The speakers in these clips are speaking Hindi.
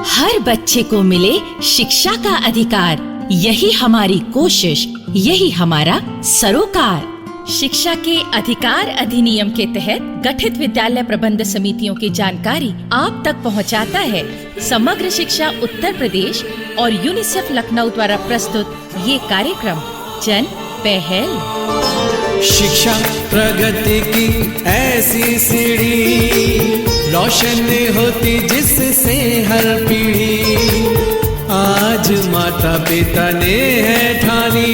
हर बच्चे को मिले शिक्षा का अधिकार, यही हमारी कोशिश, यही हमारा सरोकार। शिक्षा के अधिकार अधिनियम के तहत गठित विद्यालय प्रबंध समितियों की जानकारी आप तक पहुंचाता है समग्र शिक्षा उत्तर प्रदेश और यूनिसेफ लखनऊ द्वारा प्रस्तुत ये कार्यक्रम जन पहल। शिक्षा प्रगति की ऐसी सीढ़ी, रोशन होती जिससे हर पीढ़ी। आज माता पिता ने है ठानी,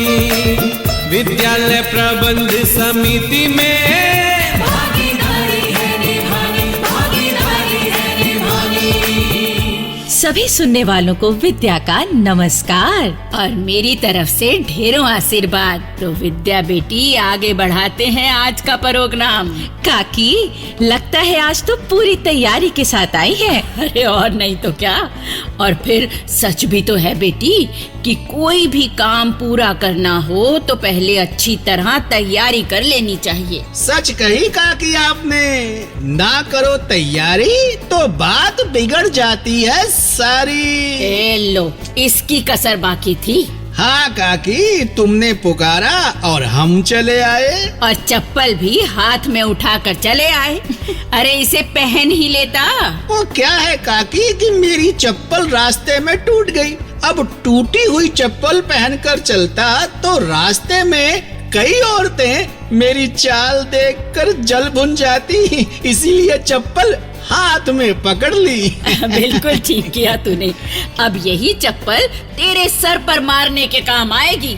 विद्यालय प्रबंध समिति में भागीदारी है निभानी, भागीदारी है निभानी। सभी सुनने वालों को विद्या का नमस्कार और मेरी तरफ से ढेरों आशीर्वाद। तो विद्या बेटी आगे बढ़ाते हैं आज का प्रोग्राम। काकी लगता है आज तो पूरी तैयारी के साथ आई है। अरे और नहीं तो क्या। और फिर सच भी तो है बेटी कि कोई भी काम पूरा करना हो तो पहले अच्छी तरह तैयारी कर लेनी चाहिए। सच कही काकी आपने, ना करो तैयारी तो बात बिगड़ जाती है सारी। ए लो, इसकी कसर बाकी थी। हाँ काकी, तुमने पुकारा और हम चले आए। और चप्पल भी हाथ में उठाकर चले आए। अरे इसे पहन ही लेता। वो क्या है काकी कि मेरी चप्पल रास्ते में टूट गई। अब टूटी हुई चप्पल पहनकर चलता तो रास्ते में कई औरतें मेरी चाल देखकर जल भुन जाती, इसीलिए चप्पल हाथ में पकड़ ली। बिल्कुल ठीक किया तूने। अब यही चप्पल तेरे सर पर मारने के काम आएगी।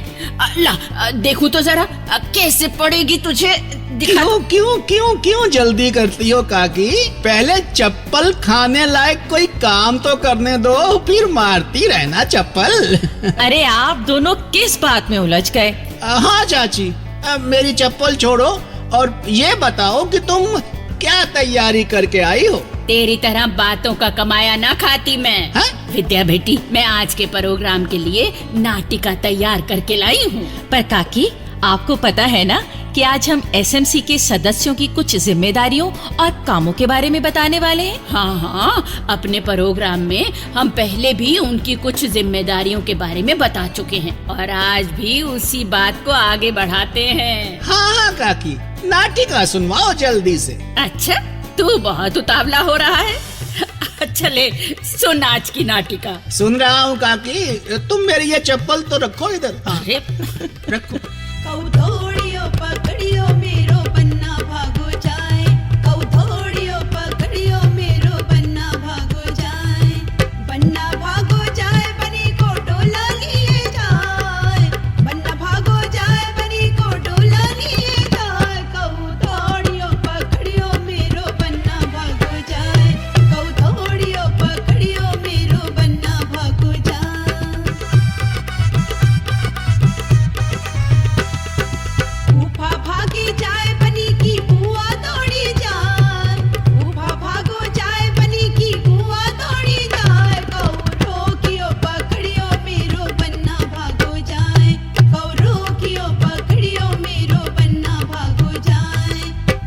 ला देखूं तो जरा कैसे पड़ेगी तुझे। क्यों क्यों क्यों क्यों जल्दी करती हो काकी? पहले चप्पल खाने लायक कोई काम तो करने दो, फिर मारती रहना चप्पल। अरे आप दोनों किस बात में उलझ गए? हाँ चाची, मेरी चप्पल छोड़ो और ये बताओ कि तुम क्या तैयारी करके आई हो? तेरी तरह बातों का कमाया ना खाती मैं। हा? विद्या बेटी, मैं आज के प्रोग्राम के लिए नाटिका तैयार करके लाई हूँ। पर काकी आपको पता है ना कि आज हम एसएमसी के सदस्यों की कुछ जिम्मेदारियों और कामों के बारे में बताने वाले हैं। हाँ, अपने प्रोग्राम में हम पहले भी उनकी कुछ जिम्मेदारियों के बारे में बता चुके हैं और आज भी उसी बात को आगे बढ़ाते हैं। हाँ काकी, नाटिका सुनवाओ जल्दी से। अच्छा, तू बहुत उतावला हो रहा है। चले सुन आज की नाटिका। सुन रहा हूँ काकी, तुम मेरी ये चप्पल तो रखो इधर। अरे रखो। कौधोड़ियो पकड़ियो मेरो बन्ना भागो जाए, कौधोड़ियो पकड़ियो मेरो बन्ना भागो जाए, बन्ना भागो जाए बनी को डोला लिए जाए, बन्ना भागो जाए बनी को डोला लिए जाए, कौधोड़ियो पकड़ियो मेरो बन्ना भागो जाए, कौधोड़ियो पकड़ियो मेरो बन्ना भागो जाए। ऊफा भागी जाए बनी की बुआ दौड़ी जाए, ऊफा भागो जाए बनी की बुआ दौड़ी जाए, कौरो कियो पकड़ियो मेरो बन्ना भागो जाए, कौरो कियो पकड़ियो मेरो बन्ना भागो जाए,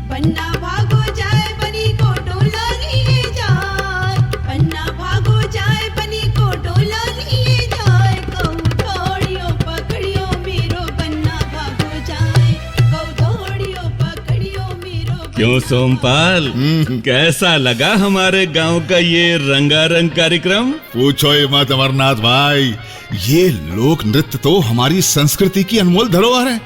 बन्ना भागो जाए बनी को डोला लिए जाए, बन्ना भागो जाए बनी को डोला लिए जाए, कौधोड़ियो पकड़ियो मेरो बन्ना भागो जाए, कौधोड़ियो पकड़ियो मेरो। क्यों सोमपाल, कैसा लगा हमारे गांव का ये रंगारंग कार्यक्रम? पूछो ही मत अमरनाथ भाई, ये लोक नृत्य तो हमारी संस्कृति की अनमोल धरोहर है।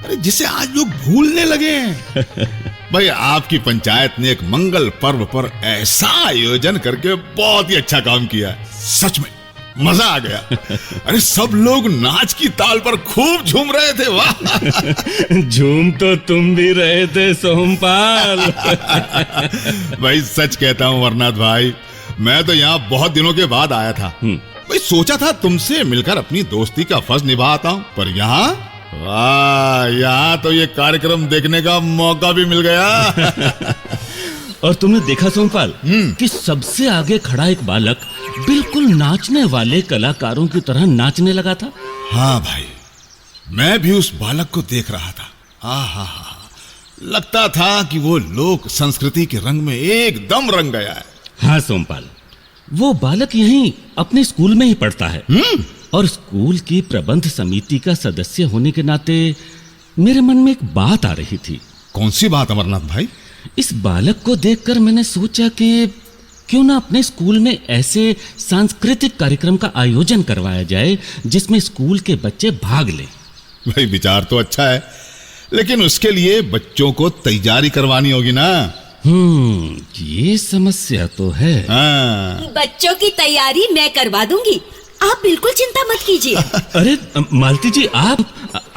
अरे जिसे आज लोग भूलने लगे हैं। भाई आपकी पंचायत ने एक मंगल पर्व पर ऐसा आयोजन करके बहुत ही अच्छा काम किया है। सच में मजा आ गया। अरे सब लोग नाच की ताल पर खूब झूम रहे थे। वाह। झूम तो तुम भी रहे थे सोमपाल। भाई सच कहता हूँ अमरनाथ भाई, मैं तो यहाँ बहुत दिनों के बाद आया था। भाई सोचा था तुमसे मिलकर अपनी दोस्ती का फर्ज निभाता हूँ, पर यहाँ वाह, यहाँ तो ये कार्यक्रम देखने का मौका भी मिल गया। और तुमने देखा सोमपाल कि सबसे आगे खड़ा एक बालक बिल्कुल नाचने वाले कलाकारों की तरह नाचने लगा था। हाँ भाई, मैं भी उस बालक को देख रहा था। आहा, लगता था कि वो लोक संस्कृति के रंग में एकदम रंग गया है। हाँ सोमपाल, वो बालक यहीं अपने स्कूल में ही पढ़ता है और स्कूल की प्रबंध समिति का सदस्य होने के नाते मेरे मन में एक बात आ रही थी। कौन सी बात अमरनाथ भाई? इस बालक को देखकर मैंने सोचा कि क्यों ना अपने स्कूल में ऐसे सांस्कृतिक कार्यक्रम का आयोजन करवाया जाए जिसमें स्कूल के बच्चे भाग लें। भाई विचार तो अच्छा है, लेकिन उसके लिए बच्चों को तैयारी करवानी होगी ना। ये समस्या तो है। हाँ। बच्चों की तैयारी मैं करवा दूंगी, आप बिल्कुल चिंता मत कीजिए। अरे मालती जी,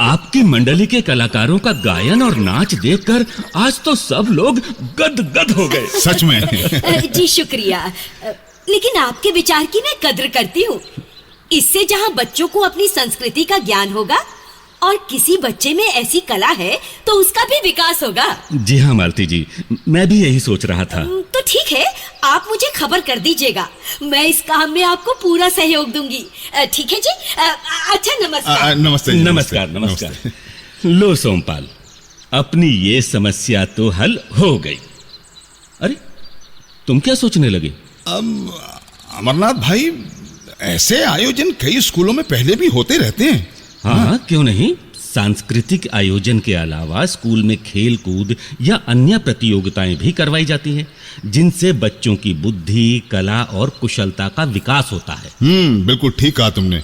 आपकी मंडली के कलाकारों का गायन और नाच देखकर आज तो सब लोग गदगद हो गए। सच में। जी शुक्रिया, लेकिन आपके विचार की मैं कद्र करती हूँ। इससे जहाँ बच्चों को अपनी संस्कृति का ज्ञान होगा और किसी बच्चे में ऐसी कला है तो उसका भी विकास होगा। जी हाँ मालती जी, मैं भी यही सोच रहा था। तो ठीक है, आप मुझे खबर कर दीजिएगा, मैं इस काम में आपको पूरा सहयोग दूंगी। ठीक है जी। अच्छा, नमस्कार। नमस्ते जी, नमस्कार नमस्कार। लो सोमपाल, अपनी ये समस्या तो हल हो गई। अरे तुम क्या सोचने लगे? अमरनाथ भाई, ऐसे आयोजन कई स्कूलों में पहले भी होते रहते हैं। हाँ, क्यों नहीं। सांस्कृतिक आयोजन के अलावा स्कूल में खेल कूद या अन्य प्रतियोगिताएं भी करवाई जाती हैं जिनसे बच्चों की बुद्धि, कला और कुशलता का विकास होता है। बिल्कुल ठीक कहा तुमने।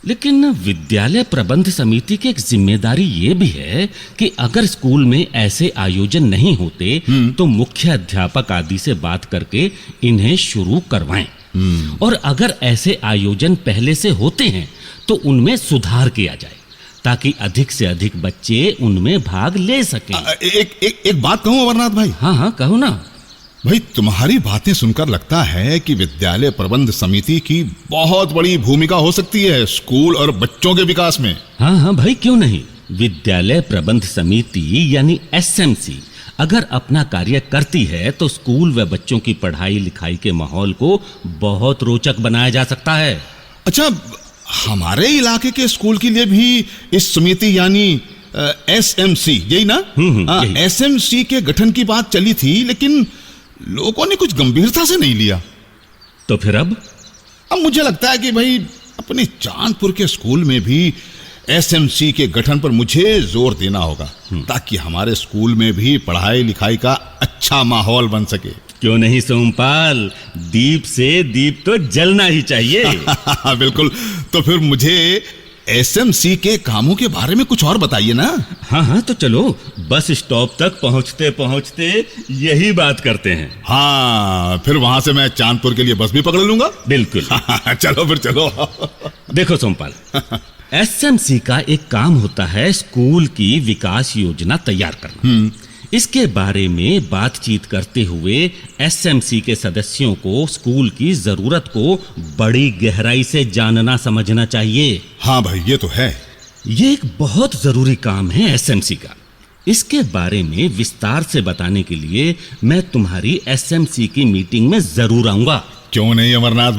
लेकिन विद्यालय प्रबंध समिति की एक जिम्मेदारी ये भी है कि अगर स्कूल में ऐसे आयोजन नहीं होते तो मुख्य अध्यापक आदि से बात करके इन्हें शुरू करवाएं। और अगर ऐसे आयोजन पहले से होते हैं तो उनमें सुधार किया जाए ताकि अधिक से अधिक बच्चे उनमें भाग ले सकें। एक बात कहूं अमरनाथ भाई? हाँ, कहो ना। भाई, तुम्हारी बातें सुनकर लगता है कि विद्यालय प्रबंध समिति की बहुत बड़ी भूमिका हो सकती है स्कूल और बच्चों के विकास में। हाँ भाई, क्यों नहीं। विद्यालय प्रबंध समिति यानी SMC अगर अपना कार्य करती है तो स्कूल व बच्चों की पढ़ाई लिखाई के माहौल को बहुत रोचक बनाया जा सकता है। अच्छा, हमारे इलाके के स्कूल के लिए भी इस समिति यानी SMC, यही ना? यही। SMC के गठन की बात चली थी, लेकिन लोगों ने कुछ गंभीरता से नहीं लिया। तो फिर अब मुझे लगता है कि भाई अपने चांदपुर के स्कूल में भी SMC के गठन पर मुझे जोर देना होगा ताकि हमारे स्कूल में भी पढ़ाई लिखाई का अच्छा माहौल बन सके। क्यों नहीं सोमपाल, दीप से दीप तो जलना ही चाहिए। बिल्कुल। तो फिर मुझे SMC के कामों के बारे में कुछ और बताइए ना। हाँ, तो चलो बस स्टॉप तक पहुंचते पहुंचते यही बात करते हैं। हाँ, फिर वहां से मैं चांदपुर के लिए बस भी पकड़ लूंगा। बिल्कुल। चलो फिर चलो। देखो सोमपाल, SMC का एक काम होता है स्कूल की विकास योजना तैयार करना। इसके बारे में बातचीत करते हुए SMC के सदस्यों को स्कूल की जरूरत को बड़ी गहराई से जानना समझना चाहिए। हाँ भाई, ये तो है। ये एक बहुत जरूरी काम है SMC का। इसके बारे में विस्तार से बताने के लिए मैं तुम्हारी SMC की मीटिंग में जरूर आऊंगा। क्यों नहीं अमरनाथ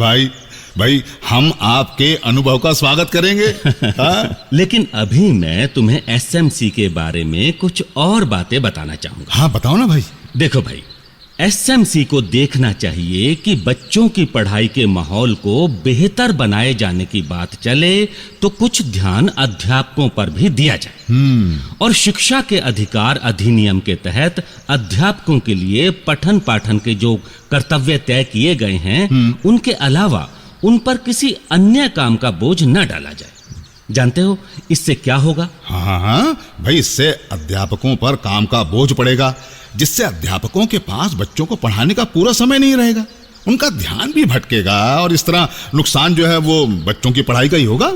भाई, हम आपके अनुभव का स्वागत करेंगे। हाँ? लेकिन अभी मैं तुम्हें SMC के बारे में कुछ और बातें बताना चाहूंगा। हाँ, बताओ ना भाई। देखो भाई, SMC को देखना चाहिए कि बच्चों की पढ़ाई के माहौल को बेहतर बनाए जाने की बात चले तो कुछ ध्यान अध्यापकों पर भी दिया जाए। और शिक्षा के अधिकार अधिनियम के तहत अध्यापकों के लिए पठन पाठन के जो कर्तव्य तय किए गए हैं उनके अलावा उन पर किसी अन्य काम का बोझ न डाला जाए। जानते हो इससे क्या होगा? हाँ भाई, इससे अध्यापकों पर काम का बोझ पड़ेगा जिससे अध्यापकों के पास बच्चों को पढ़ाने का पूरा समय नहीं रहेगा। उनका ध्यान भी भटकेगा और इस तरह नुकसान जो है वो बच्चों की पढ़ाई का ही होगा।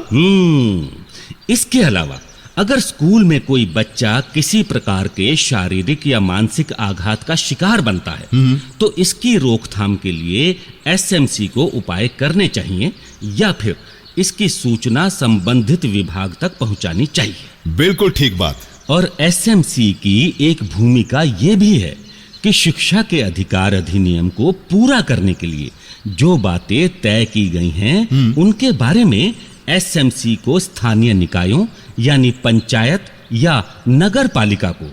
इसके अलावा अगर स्कूल में कोई बच्चा किसी प्रकार के शारीरिक या मानसिक आघात का शिकार बनता है तो इसकी रोकथाम के लिए SMC को उपाय करने चाहिए या फिर इसकी सूचना संबंधित विभाग तक पहुंचानी चाहिए। बिल्कुल ठीक बात। और SMC की एक भूमिका ये भी है कि शिक्षा के अधिकार अधिनियम को पूरा करने के लिए जो बातें तय की गई हैं उनके बारे में SMC को स्थानीय निकायों यानी पंचायत या नगर पालिका को,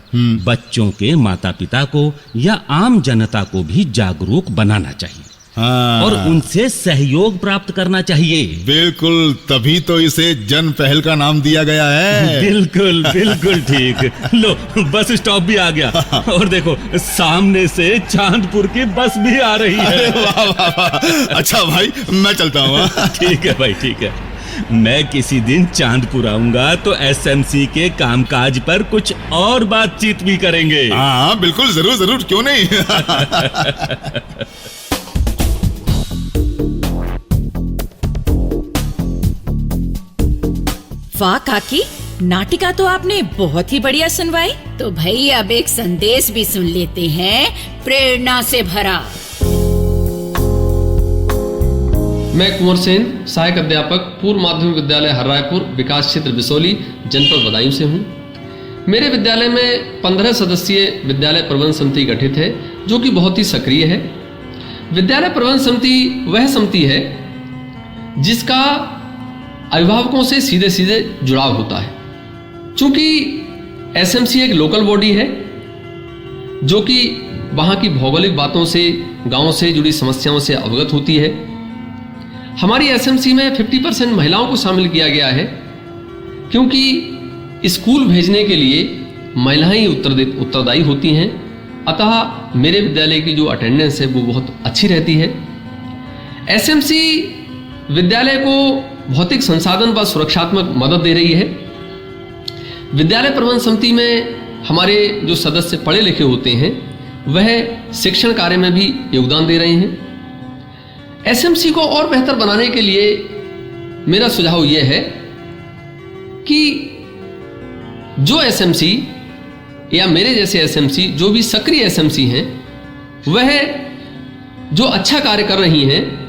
बच्चों के माता पिता को या आम जनता को भी जागरूक बनाना चाहिए। हाँ। और उनसे सहयोग प्राप्त करना चाहिए। बिल्कुल, तभी तो इसे जन पहल का नाम दिया गया है। बिल्कुल बिल्कुल ठीक। लो, बस स्टॉप भी आ गया और देखो सामने से चांदपुर की बस भी आ रही अरे है। वाह वाह वाह। अच्छा भाई, मैं चलता हूँ। ठीक है भाई, ठीक है। मैं किसी दिन चांदपुर आऊंगा तो एसएमसी के कामकाज पर कुछ और बातचीत भी करेंगे। हाँ बिल्कुल, जरूर जरूर, क्यों नहीं। वाह काकी, नाटिका तो आपने बहुत ही बढ़िया सुनवाई। तो भाई अब एक संदेश भी सुन लेते हैं, प्रेरणा से भरा। मैं कुंवर सेन, सहायक अध्यापक, पूर्व माध्यमिक विद्यालय हररायपुर, विकास क्षेत्र बिसोली, जनपद बदायूं से हूँ। मेरे विद्यालय में 15 सदस्यीय विद्यालय प्रबंध समिति गठित है, जो कि बहुत ही सक्रिय है। विद्यालय प्रबंध समिति वह समिति है जिसका अभिभावकों से सीधे सीधे जुड़ाव होता है। चूंकि एसएमसी एक लोकल बॉडी है जो कि वहाँ की भौगोलिक बातों से, गांव से जुड़ी समस्याओं से अवगत होती है। हमारी एसएमसी में 50% महिलाओं को शामिल किया गया है, क्योंकि स्कूल भेजने के लिए महिलाएं ही उत्तरदायी होती हैं। अतः मेरे विद्यालय की जो अटेंडेंस है वो बहुत अच्छी रहती है। एसएमसी विद्यालय को भौतिक संसाधन व सुरक्षात्मक मदद दे रही है। विद्यालय प्रबंध समिति में हमारे जो सदस्य पढ़े लिखे होते हैं वह शिक्षण कार्य में भी योगदान दे रहे हैं। एसएमसी को और बेहतर बनाने के लिए मेरा सुझाव यह है कि जो एसएमसी या मेरे जैसे एसएमसी जो भी सक्रिय एसएमसी हैं वह जो अच्छा कार्य कर रही हैं,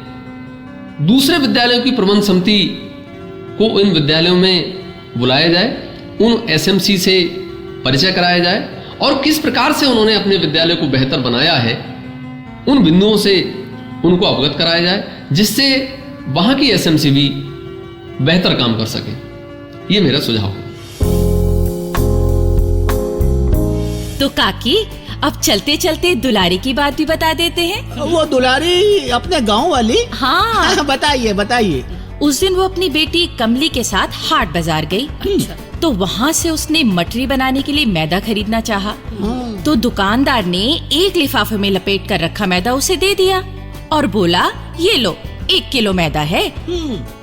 दूसरे विद्यालयों की प्रबंध समिति को इन विद्यालयों में बुलाया जाए, उन एसएमसी से परिचय कराया जाए और किस प्रकार से उन्होंने अपने विद्यालय को बेहतर बनाया है उन बिंदुओं से उनको अवगत कराया जाए, जिससे वहां की एसएमसी भी बेहतर काम कर सके। ये मेरा सुझाव है। तो काकी अब चलते चलते दुलारी की बात भी बता देते हैं। वो दुलारी अपने गांव वाली? हाँ। बताइए बताइए। उस दिन वो अपनी बेटी कमली के साथ हाट बाजार गई। तो वहाँ से उसने मटरी बनाने के लिए मैदा खरीदना चाहा। तो दुकानदार ने एक लिफाफे में लपेट कर रखा मैदा उसे दे दिया और बोला, ये लो 1 किलो मैदा है।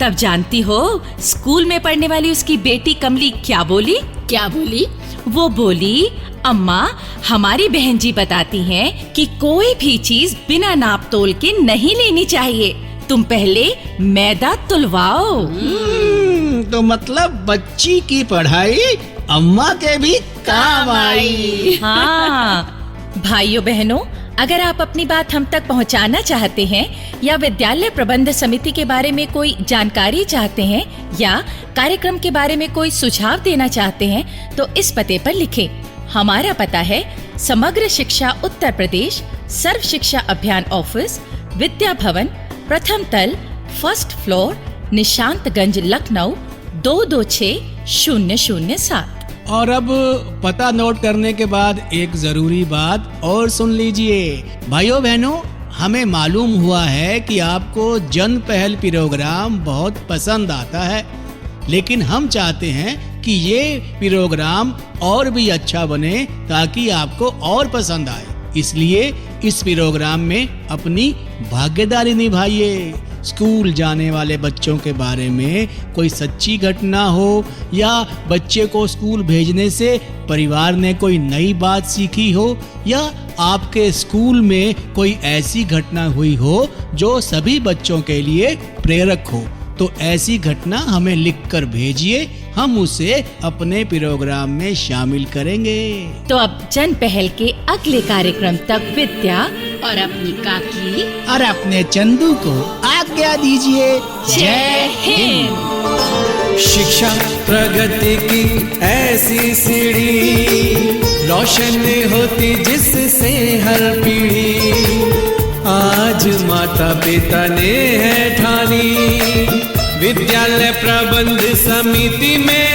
तब जानती हो स्कूल में पढ़ने वाली उसकी बेटी कमली क्या बोली? क्या बोली? वो बोली, अम्मा हमारी बहन जी बताती हैं कि कोई भी चीज बिना नाप तोल के नहीं लेनी चाहिए, तुम पहले मैदा तुलवाओ। तो मतलब बच्ची की पढ़ाई अम्मा के भी काम आई। हाँ भाइयों बहनों, अगर आप अपनी बात हम तक पहुंचाना चाहते हैं या विद्यालय प्रबंध समिति के बारे में कोई जानकारी चाहते हैं या कार्यक्रम के बारे में कोई सुझाव देना चाहते हैं तो इस पते पर लिखें। हमारा पता है समग्र शिक्षा उत्तर प्रदेश, सर्व शिक्षा अभियान ऑफिस, विद्या भवन, प्रथम तल, 1st फ्लोर, निशांतगंज, लखनऊ 226007। और अब पता नोट करने के बाद एक जरूरी बात और सुन लीजिए। भाइयों बहनों, हमें मालूम हुआ है कि आपको जन पहल प्रोग्राम बहुत पसंद आता है, लेकिन हम चाहते हैं कि ये प्रोग्राम और भी अच्छा बने ताकि आपको और पसंद आए। इसलिए इस प्रोग्राम में अपनी भागीदारी निभाइए। स्कूल जाने वाले बच्चों के बारे में कोई सच्ची घटना हो या बच्चे को स्कूल भेजने से परिवार ने कोई नई बात सीखी हो या आपके स्कूल में कोई ऐसी घटना हुई हो जो सभी बच्चों के लिए प्रेरक हो, तो ऐसी घटना हमें लिखकर भेजिए, हम उसे अपने प्रोग्राम में शामिल करेंगे। तो अब जन पहल के अगले कार्यक्रम तक विद्या और अपनी काकी और अपने चंदू को आज्ञा दीजिए। जय हिंद। शिक्षा प्रगति की ऐसी सीढ़ी, रोशन होती जिससे हर पीढ़ी। आज माता पिता ने है ठानी, विद्यालय प्रबंध समिति में